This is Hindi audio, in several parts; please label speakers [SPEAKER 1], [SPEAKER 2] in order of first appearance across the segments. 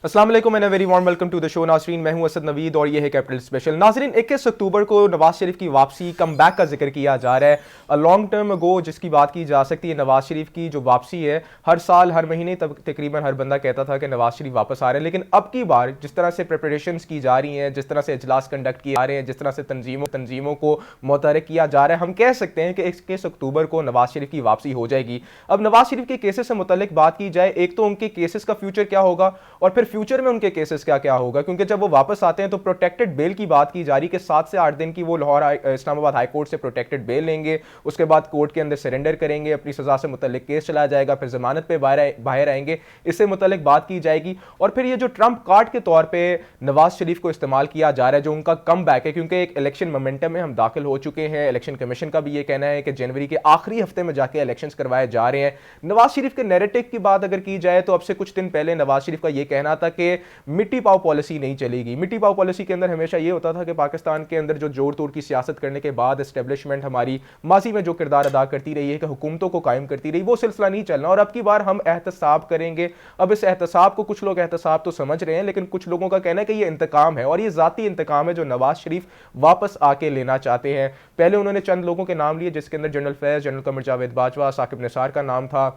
[SPEAKER 1] अस्सलाम वालेकुम and very warm welcome to the show. नाजरीन, मैं हूं असद नवीद और ये है कैपिटल स्पेशल। नाजरीन, 21 अक्टूबर को नवाज शरीफ की वापसी, कम बैक का जिक्र किया जा रहा है। लॉन्ग टर्म अगो जिसकी बात की जा सकती है, नवाज शरीफ की जो वापसी है, हर साल हर महीने तकरीबन हर बंदा कहता था कि नवाज शरीफ वापस आ रहे हैं। लेकिन अब की बार जिस तरह से प्रिपरेशन की जा रही हैं, जिस तरह से इजलास कंडक्ट किए जा रहे हैं, जिस तरह से तंजीमों को मुतहरिक किया जा रहा है, हम कह सकते हैं कि 21 अक्टूबर को नवाज शरीफ की वापसी हो जाएगी। अब नवाज शरीफ के केसेस से मुतल्लिक बात की जाए, एक तो उनके केसेस का फ्यूचर क्या होगा और फिर फ्यूचर में उनके केसेस क्या क्या होगा, क्योंकि जब वो वापस आते हैं तो प्रोटेक्टेड बेल की बात की जा रही है कि 7 से 8 दिन की वो लाहौर इस्लामाबाद हाई कोर्ट से प्रोटेक्टेड बेल लेंगे, उसके बाद कोर्ट के अंदर सरेंडर करेंगे, अपनी सजा से मुतल्लिक केस चलाया जाएगा, फिर जमानत पे बाहर आएंगे, इससे मुतल्लिक बात की जाएगी। और फिर ये जो ट्रंप कार्ड के तौर पर नवाज शरीफ को इस्तेमाल किया जा रहा है, जो उनका कम बैक है, क्योंकि एक इलेक्शन मोमेंटम में हम दाखिल हो चुके हैं। इलेक्शन कमीशन का भी ये कहना है कि जनवरी के आखिरी हफ्ते में जाके इलेक्शन करवाए जा रहे हैं। नवाज शरीफ के नैरेटिव की बात अगर की जाए तो अब से कुछ दिन पहले नवाज शरीफ का यह कहना था कि मिट्टी पाव पॉलिसी नहीं चलेगी। मिट्टी पाव पॉलिसी के अंदर हमेशा यह होता था कि पाकिस्तान के अंदर जो जोड़ तोड़ की सियासत करने के बाद एस्टेब्लिशमेंट हमारी माजी में जो किरदार अदा करती रही है कि हुकूमतों को कायम करती रही, वो सिलसिला नहीं चलना। और अब की बार हम एहतसाब करेंगे। अब इस एहतसाब को कुछ लोग एहतसाब तो समझ रहे हैं, लेकिन कुछ लोगों का कहना है कि यह इंतकाम है, और यह जाती इंतकाम है जो नवाज शरीफ वापस आके लेना चाहते हैं। पहले उन्होंने चंद लोगों के नाम लिए, जिसके अंदर जनरल फैज, जनरल कमर जावेद बाजवा, साकिब निसार का नाम था,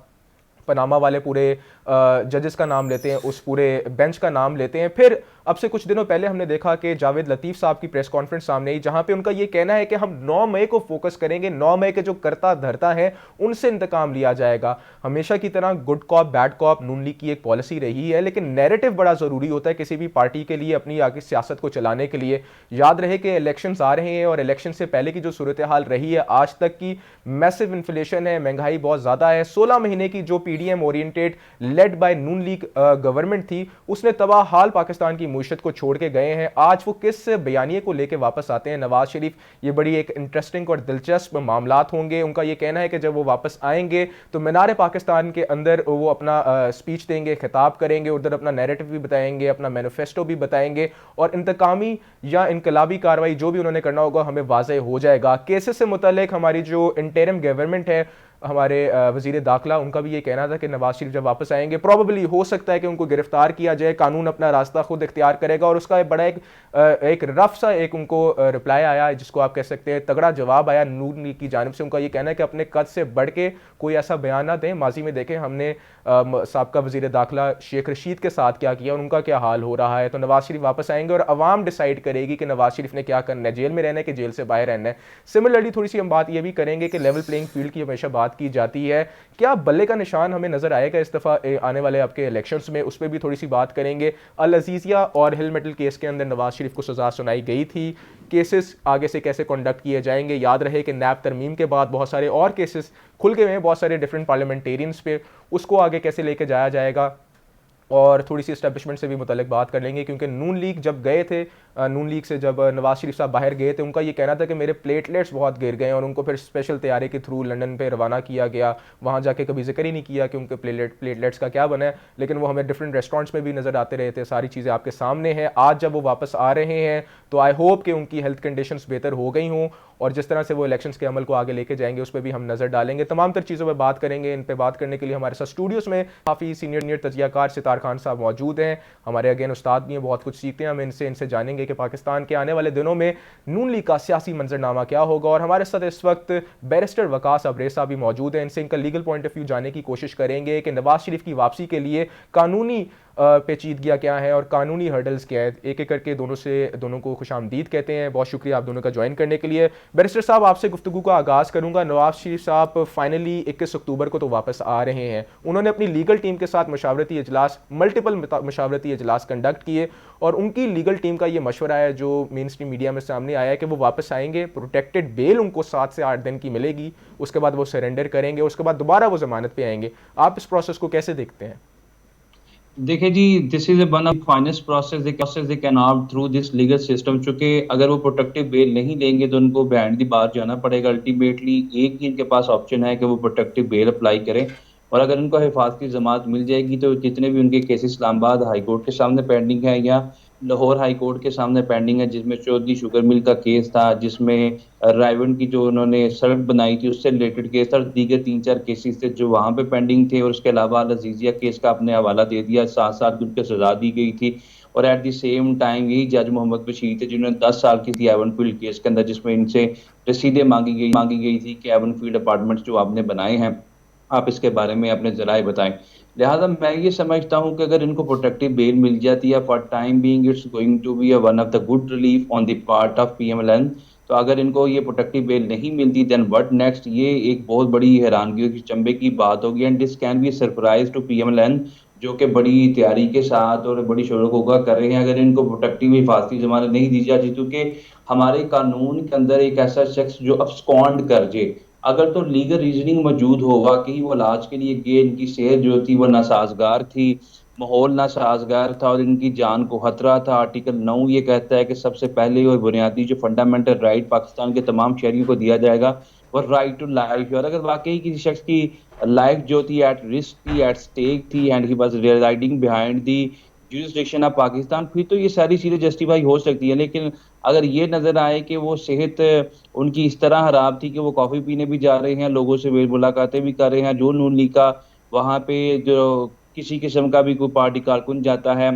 [SPEAKER 1] पनामा वाले पूरे जजेस का नाम लेते हैं, उस पूरे बेंच का नाम लेते हैं। फिर अब से कुछ दिनों पहले हमने देखा कि जावेद लतीफ़ साहब की प्रेस कॉन्फ्रेंस सामने आई, जहां पे उनका ये कहना है कि हम 9 मई को फोकस करेंगे, 9 मई के जो करता धरता है उनसे इंतकाम लिया जाएगा। हमेशा की तरह गुड कॉप बैड कॉप नून लीग की एक पॉलिसी रही है, लेकिन नैरेटिव बड़ा ज़रूरी होता है किसी भी पार्टी के लिए अपनी आगे सियासत को चलाने के लिए। याद रहे कि इलेक्शन आ रहे हैं और इलेक्शन से पहले की जो सूरत हाल रही है आज तक की, मैसिव इन्फ्लेशन है, महंगाई बहुत ज़्यादा है। 16 महीने की जो PDM oriented led by noon league government थी, उसने तबाह हाल पाकिस्तान की मुईशत को छोड़ के गए हैं। आज वो किस बयानिए को लेकर वापस आते हैं नवाज शरीफ, ये बड़ी एक इंटरेस्टिंग और दिलचस्प मामलात होंगे। उनका ये कहना है कि जब वो वापस आएंगे तो मीनार पाकिस्तान के अंदर वो अपना स्पीच देंगे, खिताब करेंगे, उधर अपना नैरेटिव भी बताएंगे, अपना मैनिफेस्टो भी बताएंगे, और इंतकामी या इनकलाबी कार्रवाई जो भी उन्होंने करना होगा हमें वाज़ेह हो जाएगा। केसेस से मुतल्लिक हमारी जो इंटरिम गवर्नमेंट है, हमारे वजीर दाखिला, उनका भी ये कहना था कि नवाज शरीफ जब वापस आएंगे प्रॉबेबली हो सकता है कि उनको गिरफ्तार किया जाए, कानून अपना रास्ता खुद इख्तियार करेगा। और उसका बड़ा एक रफ सा एक उनको रिप्लाई आया, जिसको आप कह सकते हैं तगड़ा जवाब आया नून लीग की जानिब से। उनका ये कहना है कि अपने कद से बढ़ के कोई ऐसा बयान ना दें। माजी में देखें हमने साबका वजीर दाखिला शेख रशीद के साथ क्या किया और उनका क्या हाल हो रहा है। तो नवाज शरीफ वापस आएंगे और अवाम डिसाइड करेगी कि नवाज शरीफ ने क्या करना है, जेल में रहना है कि जेल से बाहर रहना है। सिमिलरली थोड़ी सी हम बात ये भी करेंगे कि लेवल प्लेइंग फील्ड की हमेशा बात की जाती है, क्या बल्ले का निशान हमें नजर आएगा इस दफा आने वाले आपके इलेक्शंस में, उस पर भी थोड़ी सी बात करेंगे। अल अजीजिया और हिल मेटल केस के अंदर नवाज शरीफ को सजा सुनाई गई थी, केसेस आगे से कैसे कंडक्ट किए जाएंगे। याद रहे कि नैब तरमीम के बाद बहुत सारे और केसेस खुल गए हैं बहुत सारे डिफरेंट पार्लियामेंटेरियंस पे, उसको आगे कैसे लेके जाया जाएगा। और थोड़ी सी एस्टेब्लिशमेंट से भी मुतल्लिक बात कर लेंगे, क्योंकि नून लीग जब गए थे, नून लीग से जब नवाज शरीफ साहब बाहर गए थे, उनका ये कहना था कि मेरे प्लेटलेट्स बहुत गिर गए और उनको फिर स्पेशल तैयारी के थ्रू लंदन पे रवाना किया गया। वहाँ जाके कभी जिक्र ही नहीं किया कि उनके प्लेटलेट्स का क्या बना है, लेकिन वो हमें डिफरेंट रेस्टोरेंट्स में भी नज़र आते रहे थे। सारी चीज़ें आपके सामने हैं। आज जब वो वापस आ रहे हैं तो आई होप कि उनकी हेल्थ कंडीशंस बेहतर हो गई हों, और जिस तरह से वो इलेक्शंस के अमल को आगे लेके जाएंगे उस पर भी हम नज़र डालेंगे। तमाम तर चीज़ों पर बात करेंगे। इन पर बात करने के लिए हमारे साथ स्टूडियोज़ में काफ़ी सीनियर तजियाकार सितार खान साहब मौजूद हैं। हमारे अगेन उस्ताद भी हैं, बहुत कुछ सीखते हैं हम इनसे जानेंगे कि पाकिस्तान के आने वाले दिनों में नून लीग का सियासी मंजरनामा क्या होगा। और हमारे साथ इस वक्त बैरिस्टर वकास अब्रेज साहब भी मौजूद हैं, इनसे इनका लीगल पॉइंट ऑफ व्यू जानने की कोशिश करेंगे कि नवाज शरीफ की वापसी के लिए कानूनी पेचीदगियाँ क्या हैं और कानूनी हर्डल्स क्या है। एक एक करके दोनों को खुशामदीद कहते हैं। बहुत शुक्रिया आप दोनों का ज्वाइन करने के लिए। बैरिस्टर साहब, आपसे गुफ्तगू का आगाज़ करूंगा। नवाज शरीफ साहब फाइनली 21 अक्टूबर को तो वापस आ रहे हैं। उन्होंने अपनी लीगल टीम के साथ मशावरती इजलास, मल्टीपल मशावरती इजलास कंडक्ट किए, और उनकी लीगल टीम का ये मशवरा है जो मेन स्ट्रीम मीडिया में सामने आया है कि वो वापस आएंगे, प्रोटेक्टेड बेल उनको 7 से 8 दिन की मिलेगी, उसके बाद वो सरेंडर करेंगे, उसके बाद दोबारा वो जमानत पे आएंगे। आप इस प्रोसेस को कैसे देखते हैं?
[SPEAKER 2] देखिए जी, this is one of finest process they can out through this legal system. चूंकि अगर वो प्रोटेक्टिव बेल नहीं लेंगे तो उनको बैंड दी बाहर जाना पड़ेगा। अल्टीमेटली एक ही इनके पास ऑप्शन है कि वो प्रोटेक्टिव बेल अप्लाई करें, और अगर उनको हिफाजती जमानत मिल जाएगी तो जितने भी उनके केसेस इस्लामाबाद हाई कोर्ट के सामने पेंडिंग है या लाहौर हाई कोर्ट के सामने पेंडिंग है, जिसमें चौधरी शुगर मिल का केस था, जिसमें रायवन की जो उन्होंने सड़क बनाई थी उससे रिलेटेड केस था, और दीगर 3-4 केसेस थे जो वहां पे पेंडिंग थे। और उसके अलावा लजीजिया केस का अपने हवाला दे दिया, 7 साल की उनको सजा दी गई थी। और एट द सेम टाइम यही जज मोहम्मद बशीर थे जिन्होंने 10 साल की थी एवनफील्ड केस के अंदर, जिसमें इनसे रसीदें मांगी गई थी कि एवनफील्ड अपार्टमेंट्स जो आपने बनाए हैं, आप इसके बारे में अपने जराए बताएं। लिहाजा मैं ये समझता हूं कि अगर इनको प्रोटेक्टिव बेल मिल जाती है, for time being it's going to be one of the good relief on the part of PMLN. तो अगर इनको ये प्रोटेक्टिव बेल नहीं मिलती, देन व्हाट नेक्स्ट, ये एक बहुत बड़ी हैरानगी की चंबे की बात होगी, and this can be surprise to PMLN, जो कि बड़ी तैयारी के साथ और बड़ी शोरगुल कर रहे हैं। अगर इनको प्रोटेक्टिव हिफाजती जमानत नहीं दी जाती, क्योंकि हमारे कानून के अंदर एक ऐसा शख्स जो abscond कर जे, अगर तो लीगल रीजनिंग मौजूद हो, वाकई वो इलाज के लिए गए, इनकी सेहत जो थी वो नासाजगार थी, माहौल नासाजगार था और इनकी जान को खतरा था। आर्टिकल 9 ये कहता है कि सबसे पहले और बुनियादी जो फंडामेंटल राइट पाकिस्तान के तमाम शहरियों को दिया जाएगा, वो राइट टू लाइफ। और अगर वाकई किसी शख्स की लाइफ जो थी एट रिस्क थी, एट स्टेक थी, and he was residing behind the jurisdiction of Pakistan, फिर तो ये सारी चीजें जस्टिफाई हो सकती है। लेकिन अगर ये नजर आए कि वो सेहत उनकी इस तरह खराब थी कि वो कॉफी पीने भी जा रहे हैं, लोगों से मुलाकातें भी कर रहे हैं, जो नून लीग का वहां पे जो किसी किस्म का भी कोई पार्टी कारकुन जाता है,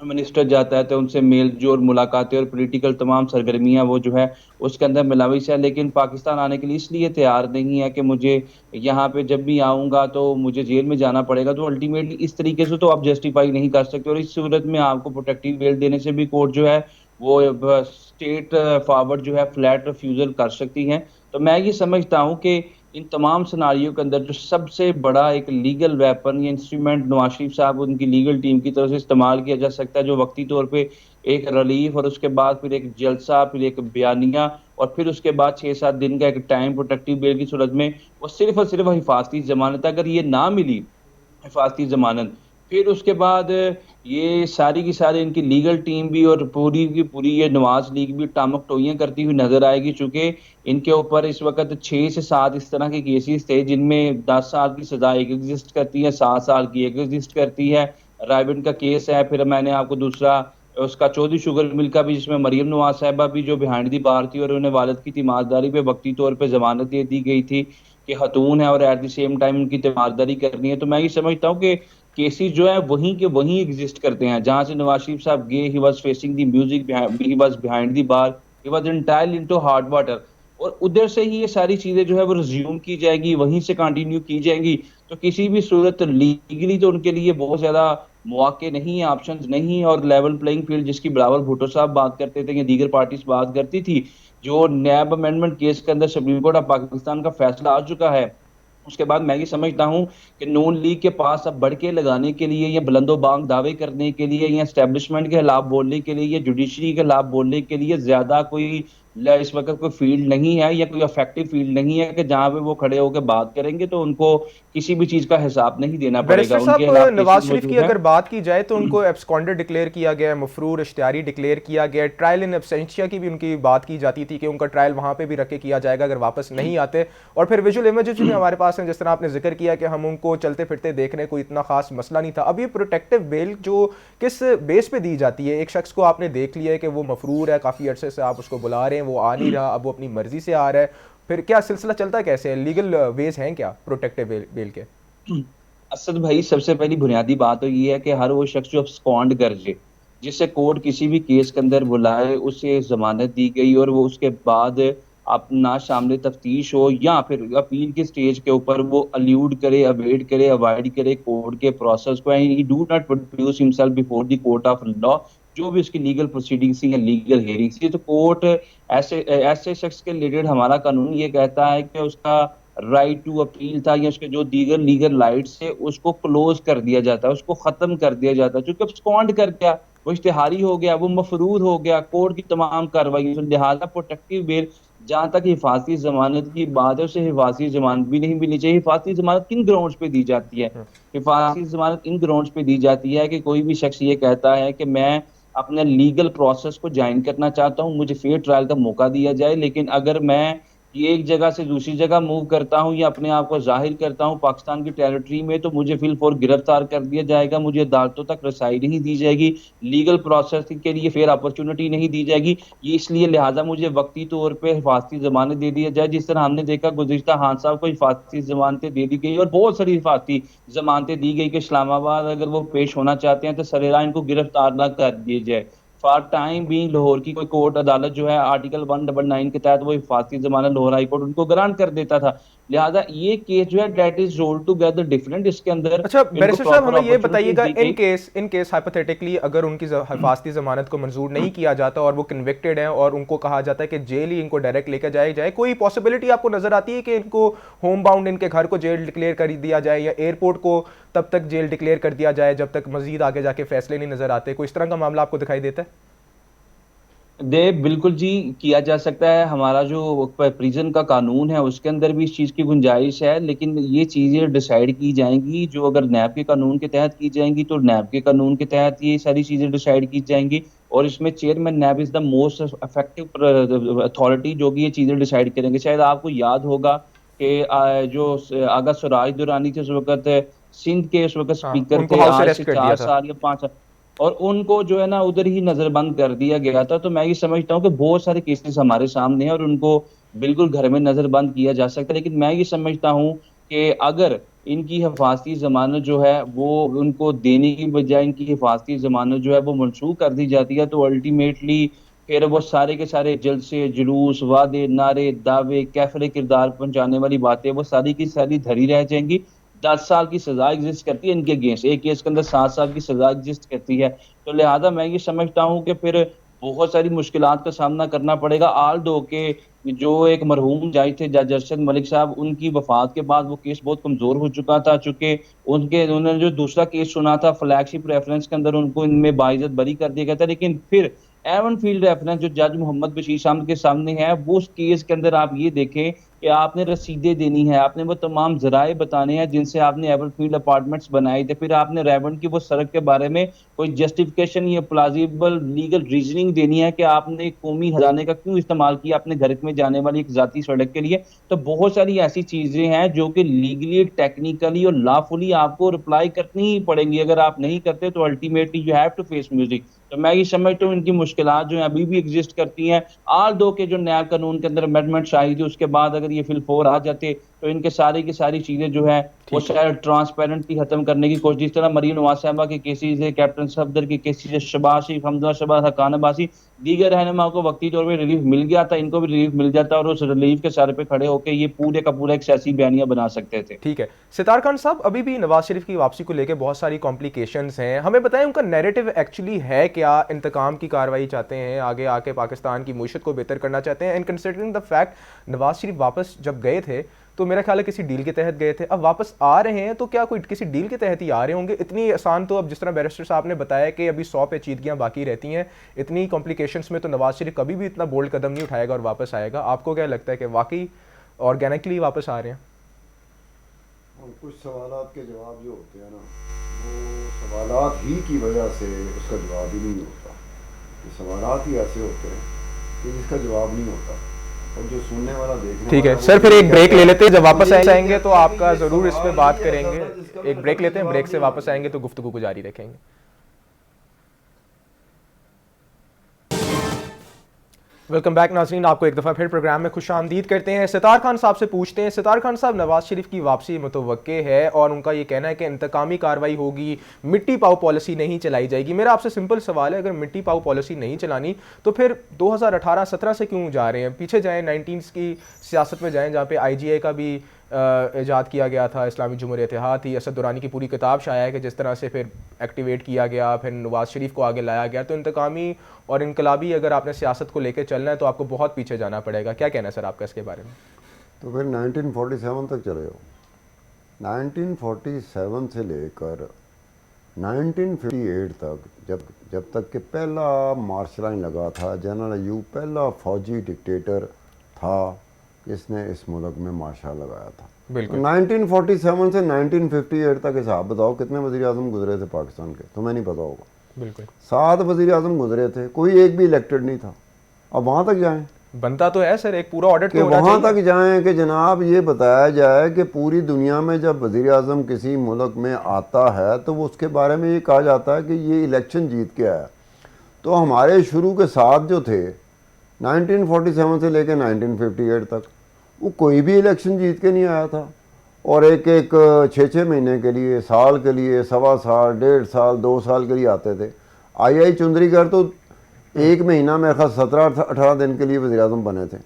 [SPEAKER 2] मिनिस्टर जाता है, तो उनसे मेल जोल मुलाकातें और पॉलिटिकल तमाम सरगर्मियां वो जो है उसके अंदर मिलाविश है। लेकिन पाकिस्तान आने के लिए इसलिए तैयार नहीं है कि मुझे यहाँ पे जब भी आऊंगा तो मुझे जेल में जाना पड़ेगा, तो अल्टीमेटली इस तरीके से तो आप जस्टिफाई नहीं कर सकते। और इस सूरत में आपको प्रोटेक्टिव बेल देने से भी कोर्ट जो है वो स्टेट फॉरवर्ड जो है फ्लैट रिफ्यूजल कर सकती हैं। तो मैं ये समझता हूँ कि इन तमाम सिनारियों के अंदर जो सबसे बड़ा एक लीगल वेपन या इंस्ट्रूमेंट नवाज शरीफ साहब उनकी लीगल टीम की तरफ से इस्तेमाल किया जा सकता है, जो वक्ती तौर पे एक रिलीफ और उसके बाद फिर एक जलसा, फिर एक बयानिया, और फिर उसके बाद 6-7 दिन का एक टाइम प्रोटेक्टिव बेल की सूरत में, वो सिर्फ और सिर्फ हिफाजती जमानत है। अगर ये ना मिली हिफाजती जमानत, फिर उसके बाद ये सारी की सारी इनकी लीगल टीम भी और पूरी की पूरी ये नवाज लीग भी टामक टोइयां करती हुई नजर आएगी, चूंकि इनके ऊपर इस वक्त 6 से 7 इस तरह के केसेस थे जिनमें 10 साल की सजा एक एग्जिस्ट करती है, 7 साल की एक एग्जिस्ट करती है। रायबन का केस है, फिर मैंने आपको दूसरा उसका चौधरी शुगर मिल का भी, जिसमें मरियम नवाज साहिबा भी जो बिहाइंड दी बार थी और उन्हें वालिद की तीमारदारी पे वक्ती तौर पे जमानत दे दी गई थी कि खतून है और एट द सेम टाइम उनकी तीमारदारी करनी है। तो मैं ये समझता हूँ कि केसेस जो है वहीं के वहीं एग्जिस्ट करते हैं जहां से नवाज शरीफ साहब गए, he was facing the music, he was behind the bar, he was entirely into hard water, और उधर से ही ये सारी चीजें जो है वो रिज्यूम की जाएगी, वहीं से कंटिन्यू की जाएंगी। तो किसी भी सूरत लीगली तो उनके लिए बहुत ज्यादा मौके नहीं है, ऑप्शंस नहीं है, और लेवल प्लेइंग फील्ड जिसकी बिलावल भुट्टो साहब बात करते थे या दीगर पार्टीज बात करती थी, जो नैब अमेंडमेंट केस के अंदर सुप्रीम कोर्ट ऑफ पाकिस्तान का फैसला आ चुका है, उसके बाद मैं ये समझता हूं कि नून लीग के पास अब बढ़ के लगाने के लिए या बुलंदोबांग दावे करने के लिए या एस्टेब्लिशमेंट के खिलाफ बोलने के लिए या जुडिशरी के खिलाफ बोलने के लिए ज्यादा कोई इस वक्त कोई फील्ड नहीं है या कोई इफेक्टिव फील्ड नहीं है कि जहां पे वो खड़े होकर बात करेंगे तो उनको किसी भी चीज का हिसाब नहीं देना पड़ेगा।
[SPEAKER 1] बैरिस्टर
[SPEAKER 2] उनके
[SPEAKER 1] साहब,
[SPEAKER 2] खिलाफ
[SPEAKER 1] नवाज
[SPEAKER 2] केसेस
[SPEAKER 1] शरीफ की
[SPEAKER 2] मौजूद है।
[SPEAKER 1] अगर बात की जाए तो उनको एब्सकॉन्डर डिक्लेयर किया गया है, मफरूर इश्तिहारी डिक्लेयर किया गया है, ट्रायल इन एब्सेंशिया की भी उनकी बात की जाती थी कि उनका ट्रायल वहां पे भी रख के किया जाएगा अगर वापस नहीं आते। और फिर विजुअल इमेजेस भी हमारे पास हैं, जिस तरह आपने जिक्र किया कि हम उनको चलते फिरते देखने को इतना खास मसला नहीं था। अब ये प्रोटेक्टिव बेल जो किस बेस पे दी जाती है? एक शख्स को आपने देख लिया है कि वो मफरूर है, काफ़ी अरसे से आप उसको बुला रहे हैं, वो आ नहीं रहा, अब वो अपनी मर्जी से आ रहा है, फिर क्या सिलसिला चलता है, कैसे है, लीगल वेज हैं क्या प्रोटेक्टिव बेल के?
[SPEAKER 2] असद भाई, सबसे पहली बुनियादी बात तो ये है कि हर वो शख्स जो abscond कर जे, जिससे कोर्ट किसी भी केस के अंदर बुलाए, उसे जमानत दी गई और वो उसके बाद अपना शामिल तफ्तीश हो या फिर अपील के स्टेज के ऊपर वो अल्यूड करे, अवेड करे, अवॉइड करे कोर्ट के प्रोसेस को, and he do not produce himself before the court of law, जो भी उसकी लीगल प्रोसीडिंग्स या लीगल हेयरिंग्स थी, तो कोर्ट ऐसे ऐसे शख्स के रिलेटेड हमारा कानून ये कहता है कि उसका राइट टू अपील था या उसके जो दीगर लीगल राइट्स है उसको क्लोज कर दिया जाता है, उसको खत्म कर दिया जाता है, क्योंकि abscond कर गया, वो इश्तिहारी हो गया, वो मफरूर हो गया कोर्ट की तमाम कार्रवाई से। लिहाजा प्रोटेक्टिव बेल, जहां तक हिफाजती जमानत की बात है, उसे हिफाजती जमानत भी नहीं मिलनी चाहिए। हिफाजती जमानत किन ग्राउंड्स पे दी जाती है? हिफाजती जमानत इन ग्राउंड्स पे दी जाती है कि कोई भी शख्स ये कहता है कि मैं अपने लीगल प्रोसेस को ज्वाइन करना चाहता हूँ, मुझे फेयर ट्रायल का मौका दिया जाए, लेकिन अगर मैं ये एक जगह से दूसरी जगह मूव करता हूँ या अपने आप को जाहिर करता हूँ पाकिस्तान की टेरिटरी में, तो मुझे फिल फॉर गिरफ्तार कर दिया जाएगा, मुझे अदालतों तक रसाई नहीं दी जाएगी, लीगल प्रोसेसिंग के लिए फेयर अपॉर्चुनिटी नहीं दी जाएगी। ये इसलिए लिहाजा मुझे वक्ती तौर पे हिफाजती जमानत दे दिया जाए, जिस तरह हमने देखा गुज़िश्ता खान साहब को हिफाजती जमानतें दे दी गई और बहुत सारी हिफाजती जमानतें दी गई कि इस्लामाबाद अगर वो पेश होना चाहते हैं तो सरेराह इनको गिरफ्तार ना कर दिया जाए। फॉर टाइम बीइंग लाहौर की कोई कोर्ट अदालत जो है आर्टिकल 199 के तहत वो हिफाजती जमानत लाहौर हाई कोर्ट उनको ग्रांट कर देता था। लिहाजा ये केस जो है that is role together different, इसके अंदर
[SPEAKER 1] अच्छा
[SPEAKER 2] इनको
[SPEAKER 1] बैरिस्टर साहब,
[SPEAKER 2] प्रॉपर
[SPEAKER 1] हमें ये
[SPEAKER 2] अपॉर्चुनिटीज
[SPEAKER 1] बताइएगा,
[SPEAKER 2] दी
[SPEAKER 1] इन
[SPEAKER 2] गई।
[SPEAKER 1] केस हाइपोथेटिकली अगर उनकी हिफाजती जमानत को मंजूर नहीं किया जाता और वो कन्विक्टेड हैं और उनको कहा जाता है कि जेल ही इनको डायरेक्ट लेकर जाया जाए, कोई पॉसिबिलिटी आपको नजर आती है कि इनको होम बाउंड इनके घर को जेल डिक्लेयर कर दिया जाए या एयरपोर्ट को तब तक जेल डिक्लेयर कर दिया जाए जब तक मजीद आगे जाके फैसले नहीं नजर आते? कोई इस तरह का मामला आपको दिखाई देता है?
[SPEAKER 2] दे बिल्कुल जी, किया जा सकता है। हमारा जो प्रिजन का कानून है उसके अंदर भी इस चीज़ की गुंजाइश है, लेकिन ये चीज़ें डिसाइड की जाएंगी जो अगर नैब के कानून के तहत की जाएंगी तो नैब के कानून के तहत ये सारी चीज़ें डिसाइड की जाएंगी। और इसमें chairman NAB is the most effective authority जो कि ये चीज़ें डिसाइड करेंगे। शायद आपको याद होगा कि जो आगा स्वराज दुरानी थे उस वक्त सिंध के उस वक्त
[SPEAKER 1] हाँ,
[SPEAKER 2] स्पीकर
[SPEAKER 1] उनको
[SPEAKER 2] थे,
[SPEAKER 1] हाउस
[SPEAKER 2] आज
[SPEAKER 1] अरेस्ट
[SPEAKER 2] से
[SPEAKER 1] कर दिया
[SPEAKER 2] चार
[SPEAKER 1] था।
[SPEAKER 2] साल या 5 साल, और उनको जो है ना उधर ही नजरबंद कर दिया गया था। तो मैं ये समझता हूँ कि बहुत सारे केसेस हमारे सामने हैं और उनको बिल्कुल घर में नजरबंद किया जा सकता है, लेकिन मैं ये समझता हूँ कि अगर इनकी हिफाजती जमानत जो है वो उनको देने की बजाय इनकी हिफाजती जमानत जो है वो मनसूख कर दी जाती है, तो अल्टीमेटली फिर वो सारे के सारे जलसे जुलूस वादे नारे दावे कैफरे किरदार पहुंचाने वाली बातें वो सारी की सारी धरी रह जाएंगी। 10 साल की सजा एग्जिस्ट करती है इनके अगेंस्ट, एक केस के अंदर 7 साल की सजा एग्जिस्ट करती है। तो लिहाजा मैं ये समझता हूँ कि फिर बहुत सारी मुश्किलात का सामना करना पड़ेगा। आल दो के जो एक मरहूम जज थे जज अरशद मलिक साहब, उनकी वफात के बाद वो केस बहुत कमजोर हो चुका था, चूंकि उनके उन्होंने जो दूसरा केस सुना था फ्लैगशिप रेफरेंस के अंदर उनको इनमें बाइज्जत बरी कर दिया गया था, लेकिन फिर एवन फील्ड रेफरेंस जो जज मोहम्मद बशीर साहब के सामने है वो उस केस के अंदर आप ये देखें कि आपने रसीदें देनी है, आपने वो तमाम जराए बताने हैं जिनसे आपने एवरफील्ड अपार्टमेंट्स बनाए थे, फिर आपने रेवन की वो सड़क के बारे में कोई जस्टिफिकेशन या प्लाजिबल लीगल रीजनिंग देनी है कि आपने कौमी खजाने का क्यों इस्तेमाल किया अपने घर में जाने वाली एक जाती सड़क के लिए। तो बहुत सारी ऐसी चीजें हैं जो कि लीगली टेक्निकली और लॉफुली आपको रिप्लाई करनी ही पड़ेंगी, अगर आप नहीं करते तो ultimately you have to face music. तो मैं ये समझता हूँ इनकी मुश्किलात जो है अभी भी एग्जिस्ट करती हैं। आल दो के जो नया कानून के अंदर अमेंडमेंट्स आई थी उसके बाद अगर ये फिल फोर आ जाते तो इनके सारी की सारी चीजें जो है वो
[SPEAKER 1] ठीक है।
[SPEAKER 2] शायद ट्रांसपेरेंटली खत्म करने की कोशिश, जिस तरह मरीम नवाज साहबा के केसेस है, कैप्टन सफदर के केसेस है, शबाज शरीफ हमजा शबाज हकान अब्बासी दीगर रहनुमा को वक्ती तौर पर रिलीफ मिल गया था, इनको भी रिलीफ मिल जाता और उस रिलीफ के सर पे खड़े होकर ये पूरे का पूरा एक सियासी बयानिया बना सकते थे।
[SPEAKER 1] ठीक है सितार खान साहब, अभी भी नवाज शरीफ की वापसी को लेकर बहुत सारी कॉम्प्लिकेशंस हैं, हमें बताएं उनका नैरेटिव एक्चुअली है क्या? इंतकाम की कार्रवाई चाहते हैं, आगे आके पाकिस्तान की मुईशत को बेहतर करना चाहते हैं? And considering the fact Nawaz Sharif वापस जब गए थे तो मेरा ख्याल है किसी डील के तहत गए थे, अब वापस आ रहे हैं तो क्या कोई किसी डील के तहत ही आ रहे होंगे? इतनी आसान तो अब जिस तरह बैरिस्टर साहब ने बताया कि अभी 100 पेचीदगियां बाकी रहती हैं, इतनी कॉम्प्लिकेशंस में तो नवाज शरीफ कभी भी इतना बोल्ड कदम नहीं उठाएगा और वापस आएगा। आपको क्या लगता है कि वाकई ऑर्गेनिकली वापस आ रहे हैं?
[SPEAKER 3] और कुछ सवालात के जवाब जो होते हैं ना वो सवालात ही की वजह से उसका जवाब ही नहीं होता। ये सवालात ही ऐसे होते हैं कि जिसका जवाब नहीं होता और जो सुनने वाला देखने
[SPEAKER 1] ठीक है
[SPEAKER 3] वाला
[SPEAKER 1] सर,
[SPEAKER 3] वो
[SPEAKER 1] फिर एक ब्रेक ले
[SPEAKER 3] कहता
[SPEAKER 1] लेते हैं, जब वापस
[SPEAKER 3] है,
[SPEAKER 1] आएंगे तो
[SPEAKER 3] कहता है
[SPEAKER 1] आपका
[SPEAKER 3] कि ये
[SPEAKER 1] ज़रूर इस पे
[SPEAKER 3] सवाल
[SPEAKER 1] बात
[SPEAKER 3] ही
[SPEAKER 1] करेंगे।
[SPEAKER 3] ऐसा था जिसका
[SPEAKER 1] एक ब्रेक
[SPEAKER 3] कभी
[SPEAKER 1] लेते हैं,
[SPEAKER 3] जवाब
[SPEAKER 1] ब्रेक से
[SPEAKER 3] नहीं
[SPEAKER 1] वापस
[SPEAKER 3] होता।
[SPEAKER 1] आएंगे तो गुफ्तगू को जारी रखेंगे। वेलकम बैक नाज़रीन, आपको एक दफ़ा फिर प्रोग्राम में खुश आमदीद करते हैं। सितार खान साहब से पूछते हैं, सितार खान साहब, नवाज शरीफ की वापसी मुतवक्के है और उनका ये कहना है कि इंतकामी कार्रवाई होगी, मिट्टी पाओ पॉलिसी नहीं चलाई जाएगी। मेरा आपसे सिंपल सवाल है, अगर मिट्टी पाओ पॉलिसी नहीं चलानी तो फिर 2018-17 से क्यों जा रहे हैं? पीछे जाएँ, 19 की सियासत में जाएँ जहाँ पे IGA का भी ईजाद किया गया था, इस्लामी जमहूरियत इत्तेहाद थी, असद दुरानी की पूरी किताब शाया है कि जिस तरह से फिर एक्टिवेट किया गया, फिर नवाज शरीफ को आगे लाया गया। तो इंतकामी और इनकलाबी अगर आपने सियासत को लेकर चलना है तो आपको बहुत पीछे जाना पड़ेगा। क्या कहना है सर आपका इसके बारे में?
[SPEAKER 3] तो फिर 1947 तक चले हो। 1947 से लेकर 1958 तक जब तक कि पहला मार्शल लाइन लगा था, जनरल अयूब पहला फौजी डिक्टेटर था जिसने इस मुल्क में मार्शल लगाया था।
[SPEAKER 1] बिल्कुल।
[SPEAKER 3] 1947 से 1958 तक हिसाब बताओ कितने वज़ीर आज़म गुजरे थे पाकिस्तान के, तुम्हें नहीं पता होगा।
[SPEAKER 1] बिल्कुल
[SPEAKER 3] 7 वज़ीर आज़म गुजरे थे, कोई एक भी इलेक्टेड नहीं था। अब वहाँ तक जाएं
[SPEAKER 1] बनता तो है सर, एक पूरा ऑडिट
[SPEAKER 3] कि
[SPEAKER 1] तो होना
[SPEAKER 3] वहाँ
[SPEAKER 1] चाहिए।
[SPEAKER 3] तक जाएं कि जनाब ये बताया जाए कि पूरी दुनिया में जब वज़ीर आज़म किसी मुल्क में आता है तो वो उसके बारे में ये कहा जाता है कि ये इलेक्शन जीत के आया। तो हमारे शुरू के साथ जो थे 1947 से लेकर 1958 तक, वो कोई भी इलेक्शन जीत के नहीं आया था। और एक एक 6-6 महीने के लिए, साल के लिए, सवा साल, 1.5 साल, 2 साल के लिए आते थे। आई चुंदरीकर तो 1 महीना मेरे ख्याल 17-18 दिन के लिए वज़ीर आज़म बने थे।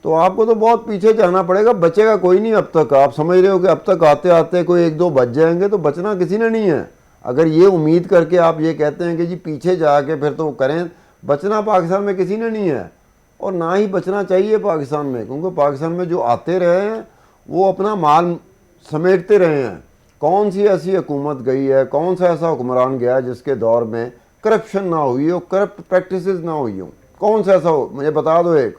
[SPEAKER 3] तो आपको तो बहुत पीछे जाना पड़ेगा, बचेगा कोई नहीं अब तक। आप समझ रहे हो कि अब तक आते आते कोई 1-2 बच जाएंगे, तो बचना किसी ने नहीं है। अगर ये उम्मीद करके आप ये कहते हैं कि जी पीछे जाके फिर तो करें, बचना पाकिस्तान में किसी ने नहीं है और ना ही बचना चाहिए पाकिस्तान में, क्योंकि पाकिस्तान में जो आते रहे हैं वो अपना माल समेटते रहे हैं। कौन सी ऐसी हुकूमत गई है, कौन सा ऐसा हुक्मरान गया है जिसके दौर में करप्शन ना हुई हो, करप्ट प्रैक्टिसेस ना हुई हो? कौन सा ऐसा हो, मुझे बता दो एक।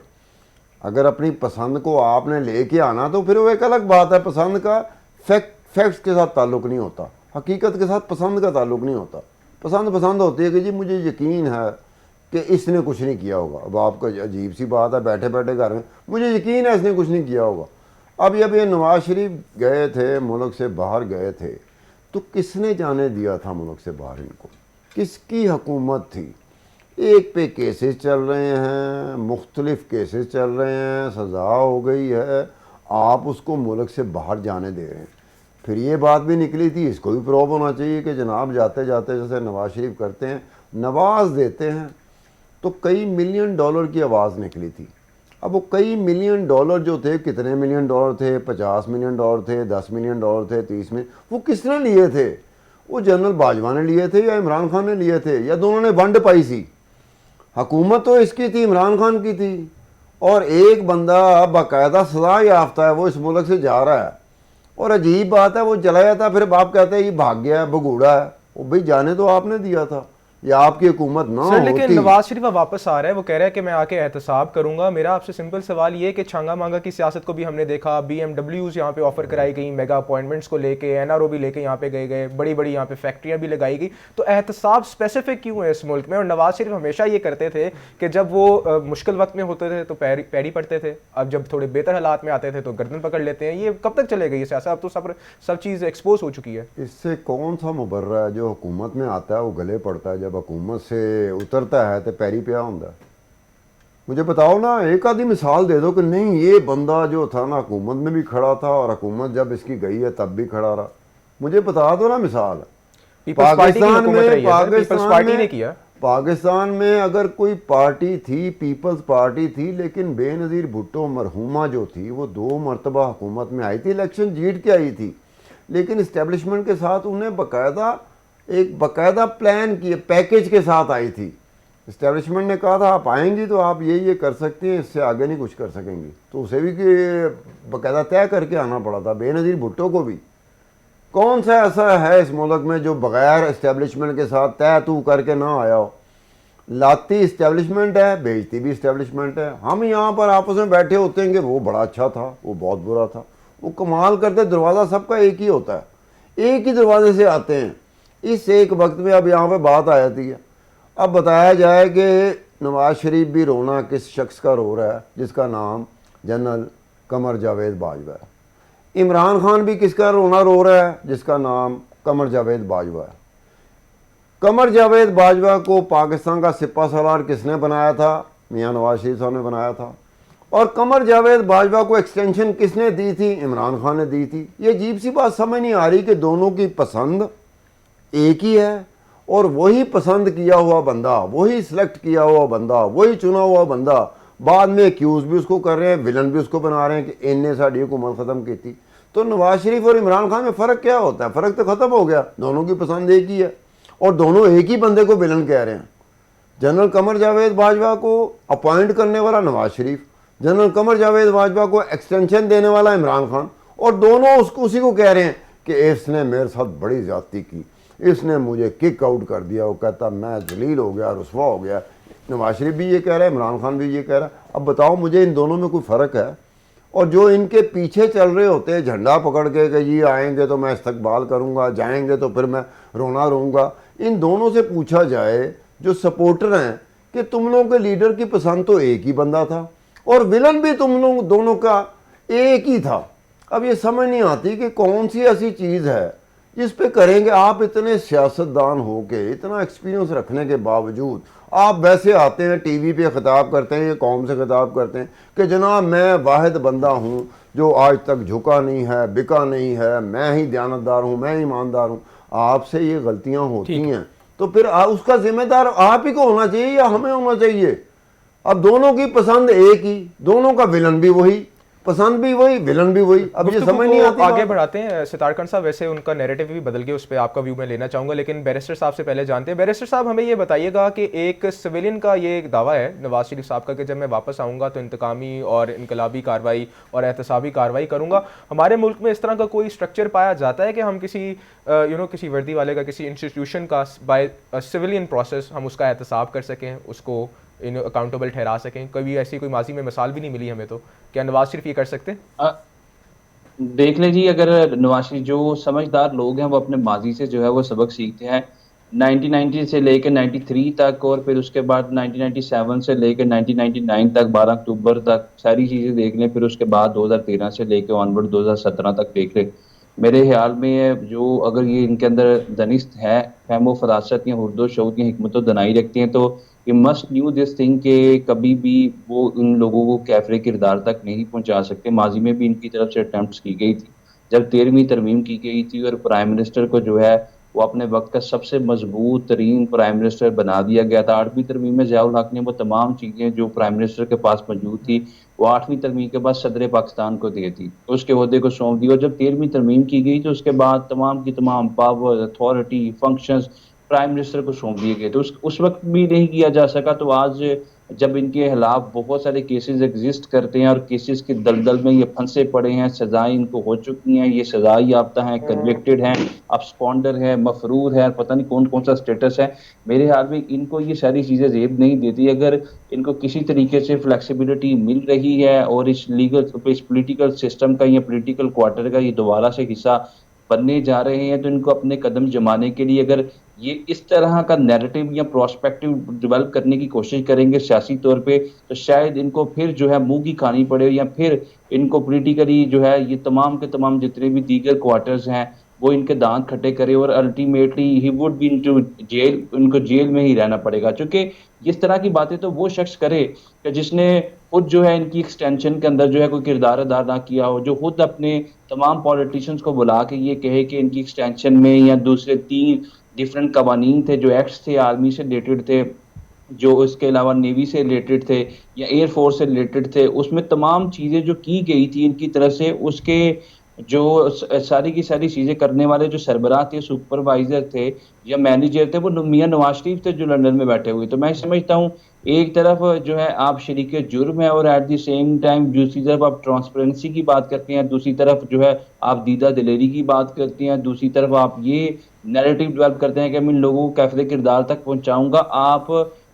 [SPEAKER 3] अगर अपनी पसंद को आपने लेके आना तो फिर वो एक अलग बात है। पसंद का फैक्ट्स के साथ ताल्लुक़ नहीं होता, हकीकत के साथ पसंद का ताल्लुक़ नहीं होता। पसंद होती है कि जी मुझे यकीन है कि इसने कुछ नहीं किया होगा। अब आपको अजीब सी बात है, बैठे बैठे घर में मुझे यकीन है इसने कुछ नहीं किया होगा। अब ये नवाज शरीफ गए थे, मुल्क से बाहर गए थे, तो किसने जाने दिया था मुल्क से बाहर इनको? किसकी हुकूमत थी? एक पे केसेस चल रहे हैं, मुख्तलिफ केसेस चल रहे हैं, सज़ा हो गई है, आप उसको मुल्क से बाहर जाने दे रहे हैं। फिर ये बात भी निकली थी, इसको भी प्रूव होना चाहिए कि जनाब जाते जाते जैसे नवाज शरीफ करते हैं, नवाज देते हैं, तो कई मिलियन डॉलर की आवाज़ निकली थी। अब वो कई मिलियन डॉलर जो थे, कितने मिलियन डॉलर थे? 50 मिलियन डॉलर थे, 10 मिलियन डॉलर थे, 30 मिलियन? वो किसने लिए थे? वो जनरल बाजवा ने लिए थे या इमरान खान ने लिए थे, या दोनों ने वंड पाई सी? हुकूमत तो इसकी थी, इमरान खान की थी, और एक बंदा बाकायदा सजा याफ्ता है, वो इस मुल्क से जा रहा है। और अजीब बात है, वो चला जाता है, फिर बाप कहते हैं ये भाग गया है, भगूड़ा है। वो भाई जाने तो आपने दिया था, या आपकी हुकूमत ना
[SPEAKER 1] सर लेकिन
[SPEAKER 3] होती।
[SPEAKER 1] नवाज शरीफ वापस आ रहा है, वो कह रहा है कि मैं आके एहतसाब करूंगा। मेरा आपसे सिंपल सवाल ये है कि छांगा मांगा की सियासत को भी हमने देखा, BMWs यहाँ पे ऑफर कराई गई, मेगा अपॉइंटमेंट्स को लेके, NRO भी लेके यहाँ पे गए, बड़ी बड़ी यहाँ पे फैक्ट्रियां भी लगाई गई। तो एहतसाब स्पेसिफिक क्यों है इस मुल्क में? और नवाज शरीफ हमेशा ये करते थे कि जब वो मुश्किल वक्त में होते थे तो पैरी पड़ते थे, अब जब थोड़े बेहतर हालात में आते थे तो गर्दन पकड़ लेते हैं। ये कब तक चलेगा ये सियासत? अब तो सब चीज़ एक्सपोज हो चुकी है।
[SPEAKER 3] इससे कौन सा मुबर्रा है? जो हुकूमत में आता है वो गले पड़ता है, जब हुकूमत से उतरता है तो पैरी पिया होता है। मुझे बताओ ना, एक आधी मिसाल दे दो कि नहीं ये बंदा जो था ना हुकूमत में भी खड़ा था और हुकूमत जब इसकी गई है तब भी खड़ा रहा। मुझे बता दो ना मिसाल।
[SPEAKER 1] पीपल्स पार्टी की हुकूमत रही है सर, पीपल्स पार्टी ने किया।
[SPEAKER 3] पाकिस्तान में अगर कोई पार्टी थी, पीपल्स पार्टी थी, लेकिन बेनज़ीर भुट्टो मरहूमा जो थी वो 2 मरतबा हुकूमत में आई थी, इलेक्शन जीत के आई थी, लेकिन इस्टेब्लिशमेंट के साथ उन्हें बाकायदा प्लान किए पैकेज के साथ आई थी। इस्टेब्लिशमेंट ने कहा था आप आएंगी तो आप ये कर सकती हैं, इससे आगे नहीं कुछ कर सकेंगी, तो उसे भी बाकायदा तय करके आना पड़ा था, बेनज़ीर भुट्टो को भी। कौन सा ऐसा है इस मुल्क में जो बग़ैर इस्टेब्लिशमेंट के साथ तय तू करके ना आया हो? लाती इस्टेब्लिशमेंट है, बेचती भी इस्टेब्लिशमेंट है। हम यहाँ पर आपस में बैठे होते हैं कि वो बड़ा अच्छा था, वो बहुत बुरा था, वो कमाल करते, दरवाज़ा सबका एक ही होता है, एक ही दरवाजे से आते हैं। इस एक वक्त में अब यहाँ पे बात आ जाती है, अब बताया जाए कि नवाज शरीफ भी रोना किस शख्स का रो रहा है जिसका नाम जनरल कमर जावेद बाजवा है। इमरान खान भी किसका रोना रो रहा है जिसका नाम कमर जावेद बाजवा है। कमर जावेद बाजवा को पाकिस्तान का सिपा सलार किसने बनाया था? मियाँ नवाज शरीफ साहब ने बनाया था। और कमर जावेद बाजवा को एक्सटेंशन किसने दी थी? इमरान खान ने दी थी। ये अजीब सी बात समझ नहीं आ रही कि दोनों की पसंद एक ही है, और वही पसंद किया हुआ बंदा, वही सिलेक्ट किया हुआ बंदा, वही चुना हुआ बंदा बाद में एक्यूज़ भी उसको कर रहे हैं, विलन भी उसको बना रहे हैं कि इनने साड़ी हुकूमत ख़त्म की थी। तो नवाज शरीफ और इमरान खान में फ़र्क क्या होता है? फ़र्क तो ख़त्म हो गया, दोनों की पसंद एक ही है और दोनों एक ही बंदे को विलन कह रहे हैं। जनरल कमर जावेद बाजवा को अपॉइंट करने वाला नवाज शरीफ, जनरल कमर जावेद बाजवा को एक्सटेंशन देने वाला इमरान खान, और दोनों उसी को कह रहे हैं कि इसने मेरे साथ बड़ी ज़्यादती की, इसने मुझे किक आउट कर दिया। वो कहता मैं जलील हो गया, रुसवा हो गया। नवाज शरीफ भी ये कह रहा है, इमरान खान भी ये कह रहा है। अब बताओ मुझे इन दोनों में कोई फ़र्क है? और जो इनके पीछे चल रहे होते हैं झंडा पकड़ के कि ये आएंगे तो मैं इस्तकबाल करूँगा, जाएंगे तो फिर मैं रोना रोऊंगा, इन दोनों से पूछा जाए जो सपोर्टर हैं कि तुम लोगों के लीडर की पसंद तो एक ही बंदा था, और विलन भी तुम लोग दोनों का एक ही था। अब ये समझ नहीं आती कि कौन सी ऐसी चीज़ है जिस पे करेंगे। आप इतने सियासतदान हो के, इतना एक्सपीरियंस रखने के बावजूद आप वैसे आते हैं टीवी पे खिताब करते हैं, ये कौम से खिताब करते हैं कि जनाब मैं वाहिद बंदा हूँ जो आज तक झुका नहीं है, बिका नहीं है, मैं ही दयानतदार हूँ, मैं ईमानदार हूँ। आपसे ये गलतियाँ होती हैं तो फिर उसका जिम्मेदार आप ही को होना चाहिए या हमें होना चाहिए? अब दोनों की पसंद एक ही, दोनों का विलन भी वही, पसंद भी वही, विलन भी वही। अब ये समझ नहीं आती।
[SPEAKER 1] आगे बढ़ाते हैं सितार खान साहब, वैसे उनका नैरेटिव भी बदल गया, उस पर आपका व्यू मैं लेना चाहूंगा, लेकिन बैरिस्टर साहब से पहले जानते हैं। बैरिस्टर साहब हमें ये बताइएगा कि एक सिविलियन का ये एक दावा है नवाज शरीफ साहब का कि जब मैं वापस आऊंगा तो इंतकामी और इनकलाबी कार्रवाई और एहतसाबी कार्रवाई करूंगा। हमारे मुल्क में इस तरह का कोई स्ट्रक्चर पाया जाता है कि हम किसी किसी वर्दी वाले का, किसी इंस्टीट्यूशन का बाय सिविलियन प्रोसेस हम उसका एहतसाब कर सकें, उसको अकाउंटेबल ठहरा सकें? कभी ऐसी कोई माजी में मिसाल भी नहीं मिली हमें, तो क्या नवाज शरीफ ये कर सकते हैं?
[SPEAKER 2] देख लें जी, अगर नवाज शरीफ, जो समझदार लोग हैं वो अपने माजी से जो है वो सबक सीखते हैं। 1990 से लेकर 93 तक और फिर उसके बाद 1997 से लेकर 1999 तक, 12 अक्टूबर तक सारी चीज़ें देख लें। फिर उसके बाद 2013 से लेकर ऑनवर्ड 2017 तक देख लें। मेरे ख्याल में जो अगर ये इनके अंदर दनिस्त है, फहमो फरासत या हुर्दो शऊर या हिकमत दनाई रखते हैं, तो ये मस्ट न्यू दिस थिंग के कभी भी वो इन लोगों को कैफरे किरदार तक नहीं पहुंचा सकते। माजी में भी इनकी तरफ से अटैम्प्ट्स की गई थी, जब 13वीं तरमीम की गई थी और प्राइम मिनिस्टर को जो है वो अपने वक्त का सबसे मजबूत तरीन प्राइम मिनिस्टर बना दिया गया था। 8वीं तरमीम में ज़ियाउल हक ने वो तमाम चीज़ें जो प्राइम मिनिस्टर के पास मौजूद थी वो 8वीं तरमीम के बाद सदर पाकिस्तान को दी थी, उसके ओहदे को सौंप दी। और जब 13वीं तरमीम की गई तो उसके बाद तमाम की तमाम power, authority, functions prime minister को सौंप दिए गए। तो उस वक्त भी नहीं किया जा सका। तो आज जब इनके खिलाफ बहुत सारे केसेस एग्जिस्ट करते हैं और केसेस के दलदल में ये फंसे पड़े हैं, सजाएं इनको हो चुकी हैं, ये सजा याफ्ता हैं, कन्विक्टेड हैं, अब्सकॉन्डर है, मफरूर है, पता नहीं कौन कौन सा स्टेटस है। मेरे ख्याल में इनको ये सारी चीज़ें जेब नहीं देती। अगर इनको किसी तरीके से फ्लेक्सिबिलिटी मिल रही है और इस लीगल, इस पोलिटिकल सिस्टम का या पोलिटिकल क्वार्टर का ये दोबारा से हिस्सा बनने जा रहे हैं, तो इनको अपने कदम जमाने के लिए अगर ये इस तरह का नैरेटिव या प्रोस्पेक्टिव डेवलप करने की कोशिश करेंगे सियासी तौर पे, तो शायद इनको फिर जो है मुंह की खानी पड़े या फिर इनको पॉलिटिकली जो है ये तमाम के तमाम जितने भी दीगर क्वार्टर्स हैं वो इनके दांत खट्टे करे और ultimately he would be into jail, इनको जेल में ही रहना पड़ेगा। क्योंकि इस तरह की बातें तो वो शख्स करे कि जिसने खुद जो है इनकी एक्सटेंशन के अंदर जो है कोई किरदार अदा ना किया हो, जो खुद अपने तमाम पॉलिटिशियंस को बुला के ये कहे कि इनकी एक्सटेंशन में या दूसरे 3 डिफरेंट कवानीन थे, जो एक्ट्स थे आर्मी से रिलेटेड थे, जो इसके अलावा नेवी से रिलेटेड थे या एयरफोर्स से रिलेटेड थे, उसमें तमाम चीज़ें जो की गई थी इनकी तरफ से, उसके जो सारी की सारी चीज़ें करने वाले जो सरबराह थे, सुपरवाइजर थे या मैनेजर थे, वो मियां नवाज शरीफ थे जो लंदन में बैठे हुए। तो मैं समझता हूँ एक तरफ जो है आप शरीक जुर्म है और एट द सेम टाइम दूसरी तरफ आप ट्रांसपेरेंसी की बात करते हैं, दूसरी तरफ जो है आप दीदा दिलेरी की बात करते हैं, दूसरी तरफ आप ये नैरेटिव डेवलप करते हैं कि मैं इन लोगों को कैफे किरदार तक पहुंचाऊंगा। आप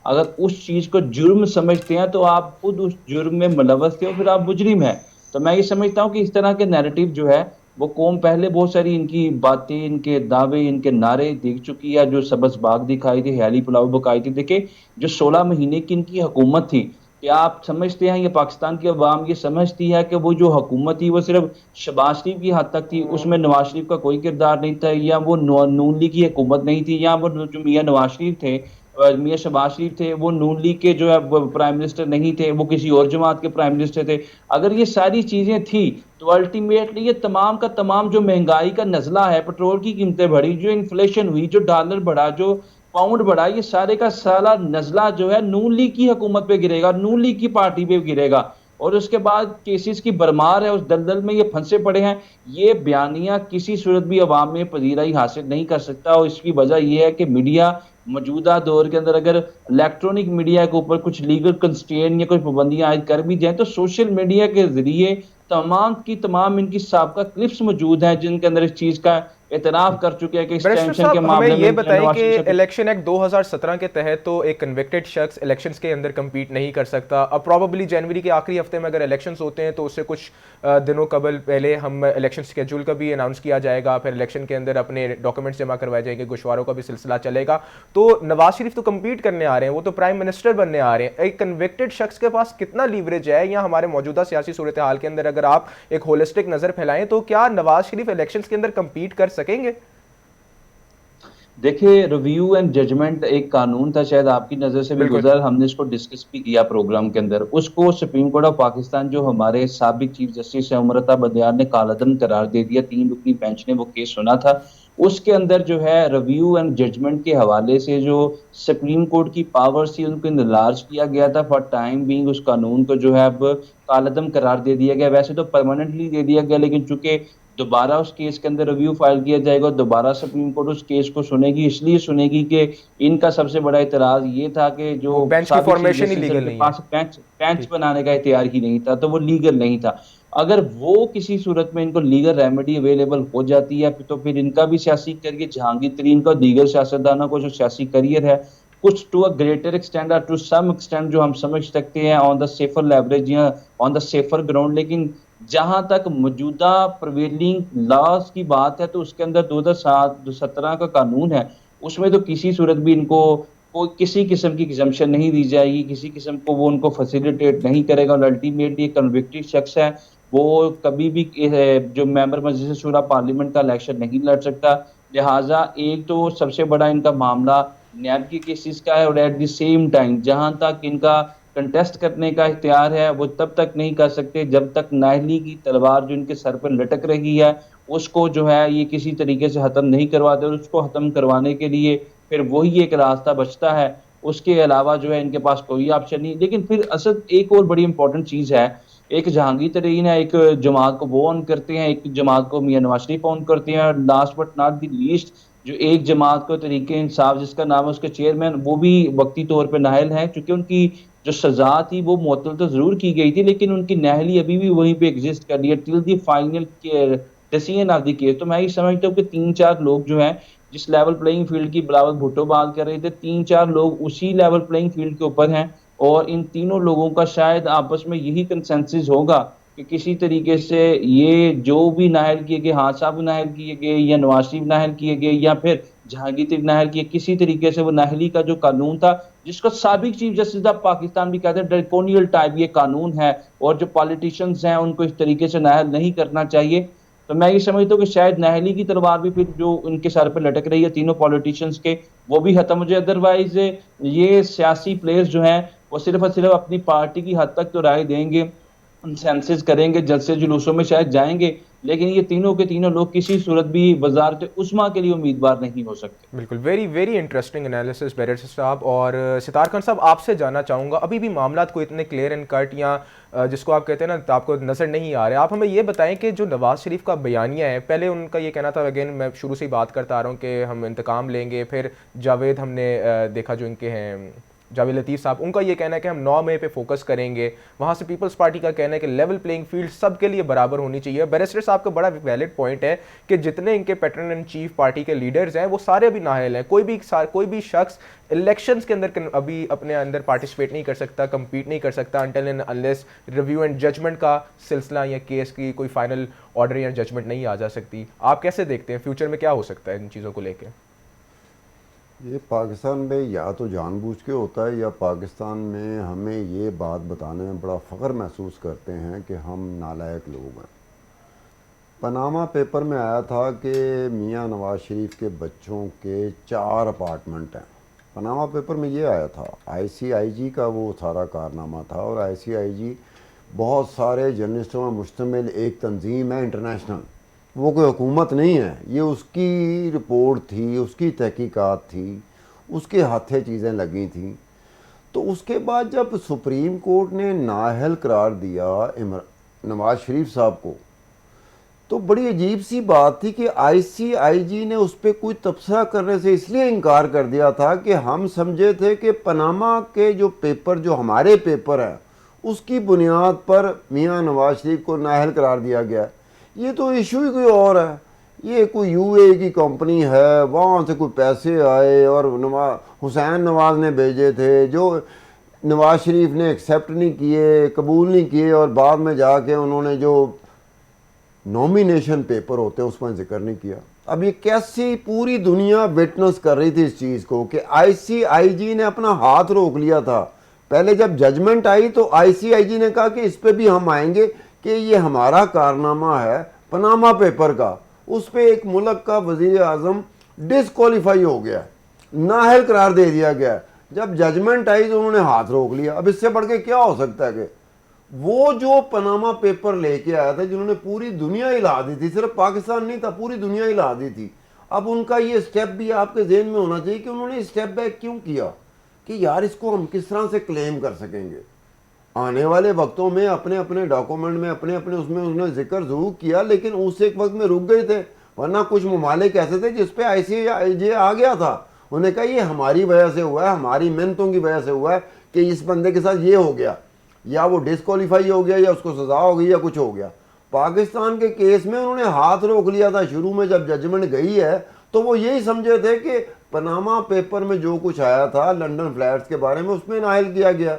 [SPEAKER 2] अगर उस चीज़ को जुर्म समझते हैं तो आप खुद उस जुर्म में मुलव्वस थे और फिर आप मुजरिम हैं। तो मैं ये समझता हूँ कि इस तरह के नैरेटिव जो है वो कौम पहले बहुत सारी इनकी बातें, इनके दावे, इनके नारे देख चुकी है। जो सबस बाग दिखाई थी, हयाली पुलाव बकाई थी, देखे जो 16 महीने की इनकी हुकूमत थी, क्या आप समझते हैं, ये पाकिस्तान की अवाम ये समझती है कि वो जो हुकूमत थी वो सिर्फ शहबाज शरीफ की हद तक थी, उसमें नवाज शरीफ का कोई किरदार नहीं था, या वो नून लीग की हुकूमत नहीं थी, या वो जो मियाँ नवाज शरीफ थे, मियाँ शहबाज शरीफ थे, वो नून लीग के जो है प्राइम मिनिस्टर नहीं थे, वो किसी और जमात के प्राइम मिनिस्टर थे। अगर ये सारी चीज़ें थी तो अल्टीमेटली ये तमाम का तमाम जो महंगाई का नज़ला है, पेट्रोल की कीमतें बढ़ी, जो इन्फ्लेशन हुई, जो डॉलर बढ़ा, जो पाउंड बढ़ा, ये सारे का सारा नज़ला जो है नून लीग की हुकूमत पे गिरेगा, नून लीग की पार्टी पे गिरेगा। और उसके बाद केसेस की भरमार है, उस दलदल में ये फंसे पड़े हैं। ये बयानियां किसी सूरत भी अवाम में पजीराई हासिल नहीं कर सकता और इसकी वजह यह है कि मीडिया मौजूदा दौर के अंदर अगर इलेक्ट्रॉनिक मीडिया के ऊपर कुछ लीगल कंस्ट्रेन या कुछ पाबंदियां आयद कर भी जाए तो सोशल मीडिया के जरिए तमाम की तमाम इनकी साबका क्लिप्स मौजूद हैं जिनके अंदर इस चीज़ का एतराफ़ कर चुके हैं कि इस
[SPEAKER 1] बैरिस्टर
[SPEAKER 2] टेंशन के
[SPEAKER 1] साहब, हमें
[SPEAKER 2] मामले
[SPEAKER 1] ये
[SPEAKER 2] में
[SPEAKER 1] बताएं
[SPEAKER 2] नवाज
[SPEAKER 1] कि
[SPEAKER 2] शरीफ साहब
[SPEAKER 1] इलेक्शन एक्ट 2017 के तहत तो एक कन्विक्टेड शख्स इलेक्शंस के अंदर compete नहीं कर सकता। अब प्रॉबली जनवरी के आखिरी हफ्ते में अगर इलेक्शंस होते हैं तो उससे कुछ दिनों कबल पहले हम इलेक्शन स्केड्यूल का भी अनाउंस किया जाएगा, फिर इलेक्शन के अंदर अपने डॉक्यूमेंट्स जमा करवाए जाएंगे, गोशवारों का भी सिलसिला चलेगा। तो नवाज शरीफ तो compete करने आ रहे हैं, वो तो प्राइम मिनिस्टर बनने आ रहे हैं। एक कन्विक्टेड शख्स के पास कितना लीवरेज है, या हमारे मौजूदा सियासी सूरत हाल के अंदर अगर आप एक होलिस्टिक नजर फैलाएं तो क्या नवाज शरीफ इलेक्शंस के अंदर compete कर सकेंगे?
[SPEAKER 2] देखिए, रिव्यू एंड जजमेंट एक कानून था, शायद आपकी नज़र से भी
[SPEAKER 1] बिल्कुल।
[SPEAKER 2] गुजरा, हमने इसको डिस्कस भी किया प्रोग्राम के अंदर। उसको सुप्रीम कोर्ट ऑफ पाकिस्तान, जो हमारे साबिक चीफ जस्टिस है अमृता बंदयाल ने कालअदम करार दे दिया, 3 रुकनी बेंच ने वो केस सुना था। उसके अंदर जो है रिव्यू एंड जजमेंट के हवाले से जो सुप्रीम कोर्ट की पावर्स थी उनको इनलार्ज किया गया था। फॉर टाइम बीइंग उस कानून को जो है अब कालअदम करार दे दिया गया। वैसे तो परमानेंटली दे दिया गया, लेकिन चूंकि दोबारा उस केस के अंदर रिव्यू फाइल किया जाएगा, दोबारा सुप्रीम कोर्ट उस केस को सुनेगी। इसलिए सुनेगी कि इनका सबसे बड़ा इतराज ये था कि जो
[SPEAKER 1] वो बेंच की
[SPEAKER 2] साबिक चीफ
[SPEAKER 1] फॉर्मेशन ही
[SPEAKER 2] जस्टिस
[SPEAKER 1] लीगल
[SPEAKER 2] उनके
[SPEAKER 1] नहीं है।
[SPEAKER 2] पास बेंच बेंच
[SPEAKER 1] ठीक।
[SPEAKER 2] बनाने का इख्तियार ही नहीं था, तो वो लीगल नहीं था। अगर वो किसी सूरत में इनको लीगल रेमेडी अवेलेबल हो जाती है तो फिर इनका भी सियासी करियर, जहांगीर तरीन का, दीगर सियासतदानों को जो सियासी करियर है, कुछ टू अ ग्रेटर एक्सटेंड और टू सम एक्सटेंड जो हम समझ सकते हैं ऑन द सेफर लेवरेज या ऑन द सेफर ग्राउंड। लेकिन जहां तक मौजूदा प्रिवेलिंग लॉज की बात है तो उसके अंदर 2017 का कानून है, उसमें तो किसी सूरत भी इनको कोई किसी किस्म की एग्जम्पशन नहीं दी जाएगी, किसी किस्म को वो उनको फैसिलिटेट नहीं करेगा। और अल्टीमेटली एक कन्विक्टेड शख्स है, वो कभी भी जो मेंबर मजलिस शूरा पार्लियामेंट का इलेक्शन नहीं लड़ सकता। लिहाजा एक तो सबसे बड़ा इनका मामला नैब के केसेस का है, और एट द सेम टाइम जहां तक इनका कंटेस्ट करने का इख्तियार है वो तब तक नहीं कर सकते जब तक नाहली की तलवार जो इनके सर पर लटक रही है उसको जो है ये किसी तरीके से खत्म नहीं करवाते। और उसको खत्म करवाने के लिए फिर वही एक रास्ता बचता है, उसके अलावा जो है इनके पास कोई ऑप्शन नहीं। लेकिन फिर असल एक और बड़ी इंपॉर्टेंट चीज है, एक जहांगीर तरीन है, एक जमात को वो ऑन करते हैं, एक जमात को मियां नवाज शरीफ ऑन करते हैं, और last but not the least जो एक जमात को तरीके इंसाफ जिसका नाम है उसके चेयरमैन, वो भी वक्ती तौर पर नाहल हैं, क्योंकि उनकी जो सजा थी वो मुअत्तल तो जरूर की गई थी, लेकिन उनकी नाहली अभी भी वहीं पे एग्जिस्ट कर रही है till the final decision of the case. तो मैं ये समझता हूँ कि 3-4 लोग जो हैं जिस लेवल प्लेइंग फील्ड की बिलावल भुट्टो बात कर रहे थे, 3-4 लोग उसी लेवल प्लेइंग फील्ड के ऊपर हैं। और इन तीनों लोगों का शायद आपस में यही कंसेंसस होगा कि किसी तरीके से ये जो भी नाहल किए गए, हाँ साहब नाहल किए गए या नवाज शरीफ नाहल किए गए या फिर जहांगीर नाहल किए, किसी तरीके से वो नाहली का जो कानून था जिसको साबिक चीफ जस्टिस ऑफ पाकिस्तान भी कहते हैं ड्रैकोनियल टाइप ये कानून है, और जो पॉलिटिशियंस हैं उनको इस तरीके से नाहल नहीं करना चाहिए। तो मैं ये समझता हूँ कि शायद नाहली की तलवार भी फिर जो उनके सर पे लटक रही है तीनों पॉलिटिशियंस के, वो भी खत्म हो जाए। अदरवाइज ये सियासी प्लेयर्स जो हैं वो सिर्फ और सिर्फ अपनी पार्टी की हद तक तो राय देंगे, सेंसेस करेंगे, जलसे जुलूसों में शायद जाएंगे, लेकिन ये तीनों के तीनों लोग किसी सूरत भी वजारत उस्मा के लिए उम्मीदवार नहीं हो सकते।
[SPEAKER 1] बिल्कुल, very very interesting analysis barrister साहब। और सितार खान साहब, आपसे जानना चाहूँगा, अभी भी मामला को इतने क्लियर एंड कट या जिसको आप कहते हैं ना तो आपको नज़र नहीं आ रहे, आप हमें ये बताएं कि जो नवाज शरीफ का बयानिया है, पहले उनका ये कहना था, अगेन मैं शुरू से ही बात करता आ रहा हूँ कि हम इंतकाम लेंगे, फिर जावेद हमने देखा जो इनके हैं जावेद लतीफ़ साहब, उनका ये कहना है कि हम 9 मई पे फोकस करेंगे। वहाँ से पीपल्स पार्टी का कहना है कि लेवल प्लेइंग फील्ड सबके लिए बराबर होनी चाहिए। बैरिस्टर साहब का बड़ा वैलिड पॉइंट है कि जितने इनके पैटर्न एंड चीफ पार्टी के लीडर्स हैं वो सारे अभी नाहल हैं। कोई भी शख्स इलेक्शंस के अंदर अभी अपने अंदर पार्टिसिपेट नहीं कर सकता, compete नहीं कर सकता until and unless review and judgment का सिलसिला या केस की कोई फाइनल ऑर्डर या जजमेंट नहीं आ जा सकती। आप कैसे देखते हैं फ्यूचर में क्या हो सकता है इन चीज़ों को लेकर?
[SPEAKER 3] ये पाकिस्तान में या तो जानबूझ के होता है, या पाकिस्तान में हमें ये बात बताने में बड़ा फ़ख्र महसूस करते हैं कि हम नालायक लोग हैं। पनामा पेपर में आया था कि मियां नवाज शरीफ के बच्चों के 4 अपार्टमेंट हैं। पनामा पेपर में ये आया था, ICIG का वो सारा कारनामा था, और ICIG बहुत सारे जर्नलिस्टों में मुश्तमिल एक तंजीम है इंटरनेशनल, वो कोई हुकूमत नहीं है, ये उसकी रिपोर्ट थी, उसकी तहकीकात थी, उसके हाथे चीज़ें लगी थी। तो उसके बाद जब सुप्रीम कोर्ट ने नाअहल करार दिया नवाज शरीफ साहब को, तो बड़ी अजीब सी बात थी कि ICIG ने उस पर कोई तबसरा करने से इसलिए इनकार कर दिया था कि हम समझे थे कि पनामा के जो पेपर, जो हमारे पेपर हैं, उसकी बुनियाद पर मियां नवाज शरीफ को नाअहल करार दिया गया। ये तो इशू ही कोई और है। ये कोई यूएई की कंपनी है, वहाँ से कोई पैसे आए और हुसैन नवाज ने भेजे थे, जो नवाज शरीफ ने एक्सेप्ट नहीं किए, कबूल नहीं किए, और बाद में जाके उन्होंने जो नॉमिनेशन पेपर होते हैं उसमें जिक्र नहीं किया। अब ये कैसी पूरी दुनिया विटनेस कर रही थी इस चीज़ को कि आईसीआईजी ने अपना हाथ रोक लिया था। पहले जब जजमेंट आई तो आईसीआईजी ने कहा कि इस पे भी हम आएंगे कि ये हमारा कारनामा है पनामा पेपर का। उस पे एक मुल्क का वजीर आजम डिसक्वालीफाई हो गया, नाअहल करार दे दिया गया। जब जजमेंट आई तो उन्होंने हाथ रोक लिया। अब इससे बढ़ के क्या हो सकता है कि वो जो पनामा पेपर लेके आया था, जिन्होंने पूरी दुनिया हिला दी थी, सिर्फ पाकिस्तान नहीं था, पूरी दुनिया हिला दी थी। अब उनका ये स्टेप भी आपके जेहन में होना चाहिए कि उन्होंने स्टेप बैक क्यों किया, कि यार इसको हम किस तरह से क्लेम कर सकेंगे। आने वाले वक्तों में अपने अपने डॉक्यूमेंट में अपने अपने उसमें उन्होंने जिक्र जरूर किया, लेकिन उस एक वक्त में रुक गए थे। वरना कुछ ममालिक ऐसे थे जिसपे आईसीआईजे आ गया था, उन्होंने कहा ये हमारी वजह से हुआ है, हमारी मेहनतों की वजह से हुआ है कि इस बंदे के साथ ये हो गया, या वो डिस्क्वालीफाई हो गया, या उसको सजा हो गई, या कुछ हो गया। पाकिस्तान के केस में उन्होंने हाथ रोक लिया था शुरू में। जब जजमेंट गई है तो वो यही समझे थे कि पनामा पेपर में जो कुछ आया था लंदन फ्लैट्स के बारे में उसमें नाइल किया गया,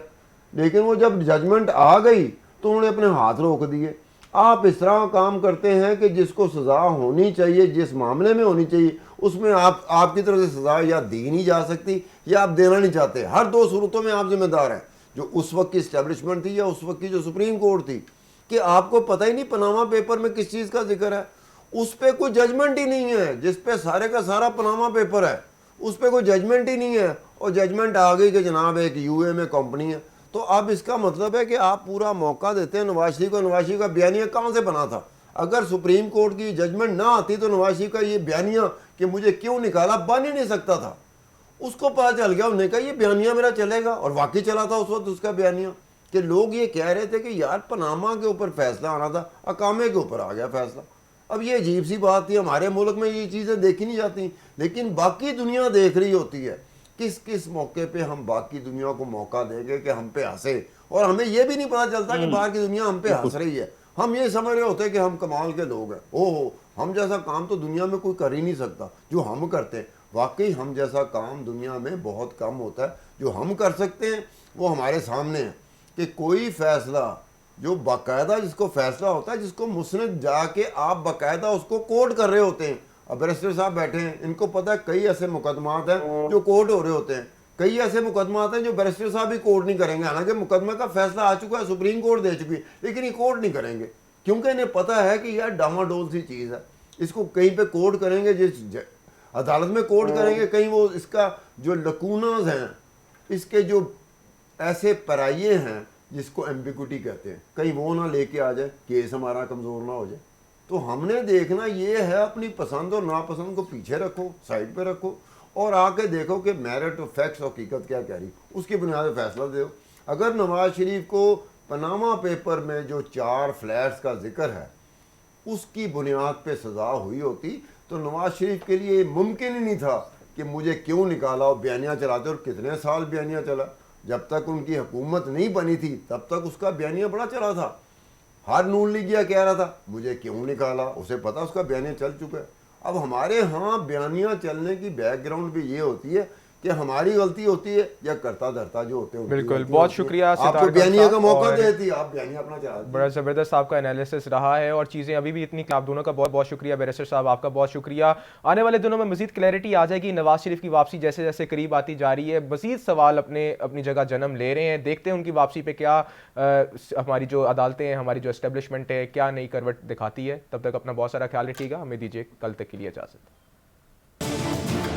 [SPEAKER 3] लेकिन वो जब जजमेंट आ गई तो उन्होंने अपने हाथ रोक दिए। आप इस तरह काम करते हैं कि जिसको सज़ा होनी चाहिए, जिस मामले में होनी चाहिए, उसमें आपकी तरफ से सज़ा या दी नहीं जा सकती या आप देना नहीं चाहते। हर दो सूरतों में आप जिम्मेदार हैं, जो उस वक्त की इस्टेब्लिशमेंट थी या उस वक्त की जो सुप्रीम कोर्ट थी, कि आपको पता ही नहीं पनामा पेपर में किस चीज़ का जिक्र है। उस पर कोई जजमेंट ही नहीं है, जिस पे सारे का सारा पनामा पेपर है, उस पर कोई जजमेंट ही नहीं है। और जजमेंट आ गई कि जनाब एक यूए में कंपनी है। तो अब इसका मतलब है कि आप पूरा मौका देते हैं नवाज शरीफ को। नवाज शरीफ का बयानिया कहाँ से बना था? अगर सुप्रीम कोर्ट की जजमेंट ना आती तो नवाज शरीफ का ये बयानिया कि मुझे क्यों निकाला बन ही नहीं सकता था। उसको पता चल गया, उन्होंने कहा ये बयानिया मेरा चलेगा, और वाकई चला था उस वक्त उसका बयानिया। कि लोग ये कह रहे थे कि यार पनामा के ऊपर फैसला आना था, अकामे के ऊपर आ गया फैसला। अब ये अजीब सी बात थी, हमारे मुल्क में ये चीज़ें देखी नहीं जाती, लेकिन बाकी दुनिया देख रही होती है। किस किस मौके पे हम बाकी दुनिया को मौका देंगे कि हम पे हंसे, और हमें ये भी नहीं पता चलता कि बाहर की दुनिया हम पे हंस रही है। हम ये समझ रहे होते हैं कि हम कमाल के लोग हैं, ओहो हम जैसा काम तो दुनिया में कोई कर ही नहीं सकता जो हम करते हैं। वाकई हम जैसा काम दुनिया में बहुत कम होता है। जो हम कर सकते हैं वो हमारे सामने है कि कोई फैसला जो बाकायदा जिसको फैसला होता है, जिसको मुस्लिम जाके आप बाकायदा उसको कोर्ट कर रहे होते हैं। अब बैरिस्टर साहब बैठे हैं, इनको पता है कई ऐसे मुकदमात हैं जो कोर्ट हो रहे होते हैं, कई ऐसे मुकदमात हैं जो बैरिस्टर साहब भी कोर्ट नहीं करेंगे। हालांकि मुकदमे का फैसला आ चुका है, सुप्रीम कोर्ट दे चुकी है, लेकिन ये कोर्ट नहीं करेंगे क्योंकि इन्हें पता है कि यार डामाडोल सी चीज़ है। इसको कहीं पे कोर्ट करेंगे, जिस अदालत में कोर्ट करेंगे, कहीं वो इसका जो लकूनाज हैं, इसके जो ऐसे पराइए हैं जिसको एम्बिग्युटी कहते हैं, कहीं वो ना लेके आ जाए, केस हमारा कमज़ोर ना हो जाए। तो हमने देखना ये है, अपनी पसंद और नापसंद को पीछे रखो, साइड पे रखो, और आके देखो कि मेरिट और फैक्ट्स हकीकत क्या कह रही, उसकी बुनियाद पर फैसला दो। अगर नवाज शरीफ को पनामा पेपर में जो 4 फ्लैट्स का जिक्र है उसकी बुनियाद पे सज़ा हुई होती तो नवाज शरीफ के लिए मुमकिन ही नहीं था कि मुझे क्यों निकाला, और बयानिया चलाते। और कितने साल बयानिया चला, जब तक उनकी हुकूमत नहीं बनी थी तब तक उसका बयानिया बड़ा चला था। हर नून लीगिया कह रहा था मुझे क्यों निकाला, उसे पता उसका बयानिया चल चुका है। अब हमारे यहाँ बयानिया चलने की बैकग्राउंड भी ये होती है कि हमारी गलती होती है या करता धरता जो होते हैं।
[SPEAKER 1] बिल्कुल, बहुत शुक्रिया
[SPEAKER 3] आपको बयानिया का मौका देती, आप बयानिया अपना चला।
[SPEAKER 1] बड़ा ज़बरदस्त आपका एनालिसिस रहा है और चीज़ें अभी भी इतनी, आप दोनों का बहुत बहुत शुक्रिया। बैरिस्टर साहब आपका बहुत शुक्रिया। आने वाले दिनों में मज़ीद क्लैरिटी आ जाएगी। नवाज शरीफ की वापसी जैसे जैसे करीब आती जा रही है, मज़ीद सवाल अपनी जगह जन्म ले रहे हैं। देखते हैं उनकी वापसी पे क्या हमारी जो अदालतें हैं, हमारी जो एस्टेब्लिशमेंट है, क्या नई करवट दिखाती है। तब तक अपना बहुत सारा ख्याल रखिएगा। हमें दीजिए कल तक के लिए इजाज़त।